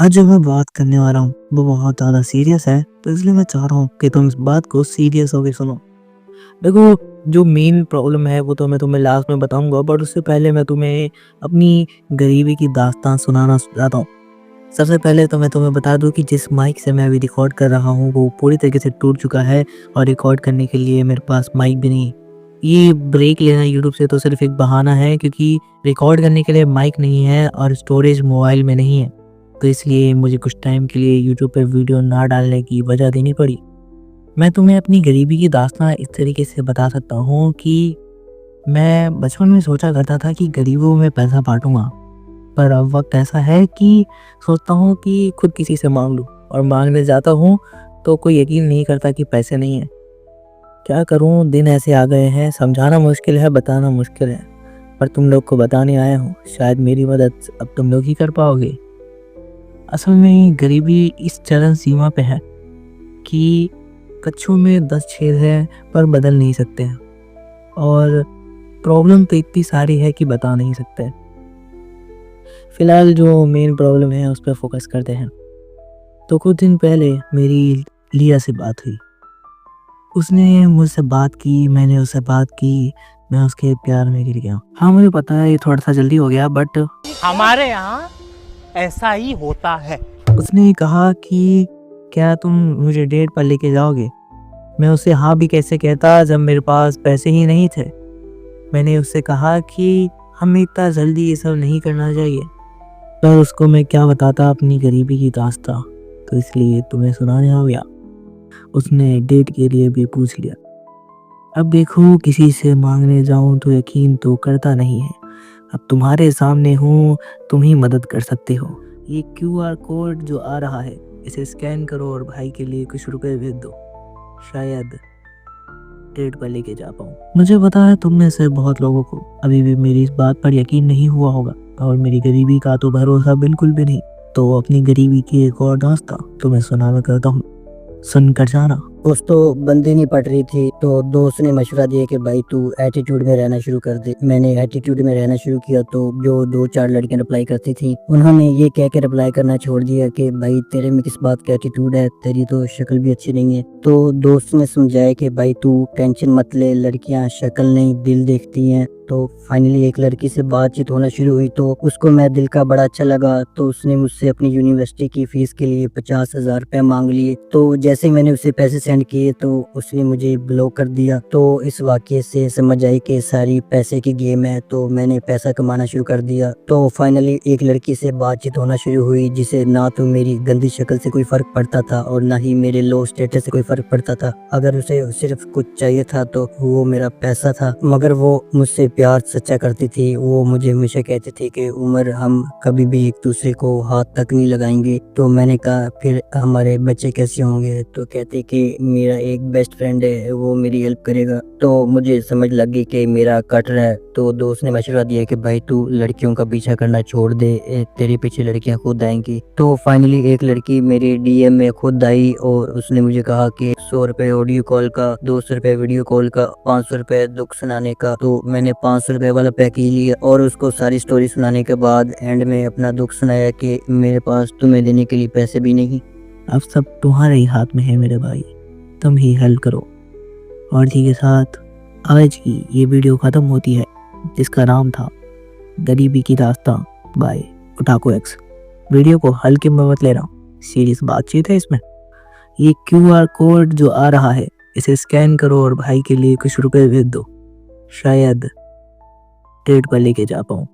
आज जो मैं बात करने वाला हूँ वो बहुत ज़्यादा सीरियस है, तो इसलिए मैं चाह रहा हूँ कि तुम इस बात को सीरियस होके सुनो। देखो, जो मेन प्रॉब्लम है वो तो मैं तुम्हें लास्ट में बताऊँगा, बट उससे पहले मैं तुम्हें अपनी गरीबी की दास्तान सुनाना चाहता हूँ। सबसे पहले तो मैं तुम्हें बता दूँ कि जिस माइक से मैं अभी रिकॉर्ड कर रहा हूँ वो पूरी तरीके से टूट चुका है और रिकॉर्ड करने के लिए मेरे पास माइक भी नहीं है। ये ब्रेक लेना यूट्यूब से तो सिर्फ़ एक बहाना है, क्योंकि रिकॉर्ड करने के लिए माइक नहीं है और स्टोरेज मोबाइल में नहीं है। तो इसलिए मुझे कुछ टाइम के लिए यूट्यूब पे वीडियो ना डालने की वजह देनी पड़ी। मैं तुम्हें अपनी गरीबी की दास्तान इस तरीके से बता सकता हूँ कि मैं बचपन में सोचा करता था कि गरीबों में पैसा बाँटूँगा, पर अब वक़्त ऐसा है कि सोचता हूँ कि खुद किसी से माँग लूँ, और माँगने जाता हूँ तो कोई यकीन नहीं करता कि पैसे नहीं हैं। क्या करूँ, दिन ऐसे आ गए हैं, समझाना मुश्किल है, बताना मुश्किल है। पर तुम लोग को बताने आया हूँ, शायद मेरी मदद अब तुम लोग ही कर पाओगे। असल में गरीबी इस चरम सीमा पे है कि कच्छों में 10 छेद हैं पर बदल नहीं सकते हैं, और प्रॉब्लम तो इतनी सारी है कि बता नहीं सकते। फिलहाल जो मेन प्रॉब्लम है उस पर फोकस करते हैं। तो कुछ दिन पहले मेरी लिया से बात हुई। उसने मुझसे बात की, मैंने उससे बात की, मैं उसके प्यार में गिर गया। हाँ, मुझे पता है ये थोड़ा सा जल्दी हो गया, बट हमारे यहाँ ऐसा ही होता है। उसने कहा कि क्या तुम मुझे डेट पर लेके जाओगे? मैं उसे हाँ भी कैसे कहता जब मेरे पास पैसे ही नहीं थे। मैंने उससे कहा कि हमें इतना जल्दी ये सब नहीं करना चाहिए, पर उसको मैं क्या बताता अपनी गरीबी की दास्तां, तो इसलिए तुम्हें सुनाने आ गया। उसने डेट के लिए भी पूछ लिया। अब देखो, किसी से मांगने जाऊं तो यकीन तो करता नहीं है। अब तुम्हारे सामने हूँ, तुम ही मदद कर सकते हो। ये क्यूआर कोड जो आ रहा है, इसे स्कैन करो और भाई के लिए कुछ रुपए भेज दो, शायद डेट पर लेके जा पाऊँ। मुझे पता है तुम में से बहुत लोगों को अभी भी मेरी इस बात पर यकीन नहीं हुआ होगा, और मेरी गरीबी का तो भरोसा बिल्कुल भी नहीं। तो अपनी गरीबी की एक और दास्तां तुम्हें सुनाना करता हूँ, सुनकर जाना। कुछ तो बनती नहीं पड़ रही थी, तो दोस्त ने मशवरा दिया कि भाई तू एटीट्यूड में रहना शुरू कर दे। मैंने एटीट्यूड में रहना शुरू किया, तो जो 2-4 लड़कियां रिप्लाई करती थी उन्होंने ये कह के रिप्लाई करना छोड़ दिया कि भाई तेरे में किस बात का एटीट्यूड है, तेरी तो शक्ल भी अच्छी नहीं है। तो दोस्त ने समझाया कि भाई तू टेंशन मत ले, लड़कियां शक्ल नहीं दिल देखती हैं। तो फाइनली एक लड़की से बातचीत होना शुरू हुई, तो उसको मेरा दिल का बड़ा अच्छा लगा। तो उसने मुझसे अपनी यूनिवर्सिटी की फीस के लिए 50,000 रुपए मांग लिए। तो जैसे ही मैंने उसे पैसे सेंड किए तो उसने मुझे ब्लॉक कर दिया। तो इस वाकये से समझ आई कि सारी पैसे की गेम है, तो मैंने पैसा कमाना शुरू कर दिया। तो फाइनली एक लड़की से बातचीत होना शुरू हुई, जिसे ना तो मेरी गंदी शक्ल से कोई फर्क पड़ता था और ना ही मेरे लो स्टेटस से कोई फर्क पड़ता था। अगर उसे सिर्फ कुछ चाहिए था तो वो मेरा पैसा था, मगर वो मुझसे प्यार सच्चा करती थी। वो मुझे हमेशा कहती थी कि उमर, हम कभी भी एक दूसरे को हाथ तक नहीं लगाएंगे। तो मैंने कहा फिर हमारे बच्चे कैसे होंगे? तो कहते कि मेरा एक बेस्ट फ्रेंड है, वो मेरी हेल्प करेगा। तो मुझे समझ लगी कि मेरा कट रहा है। तो दोस्त ने मशवरा दिया कि भाई तू लड़कियों का पीछा करना छोड़ दे, तेरे पीछे लड़कियां खुद आएंगी। तो फाइनली एक लड़की मेरे डीएम में खुद आई और उसने मुझे कहा कि 100 रुपए ऑडियो कॉल का, 200 रुपए वीडियो कॉल का, 500 रुपए दुख सुनाने का। तो मैंने 500 रुपए वाला पैकेज लिया और उसको सारी स्टोरी सुनाने के बाद एंड में अपना दुख सुनाया कि मेरे पास तुम्हें देने के लिए पैसे भी नहीं। अब सब तुम्हारे ही हाथ में है मेरे भाई, तुम ही हेल्प करो। और इसी के साथ आज की ये वीडियो ख़त्म होती है, जिसका नाम था गरीबी की दास्तां बाय ओटाको एक्स। वीडियो को हल्के में मत लेना, सीरियस बातचीत है इसमें। ये क्यूआर कोड जो आ रहा है, इसे स्कैन करो और भाई के लिए कुछ रुपए भेज दो, शायद डेट पर लेके जा पाऊँ।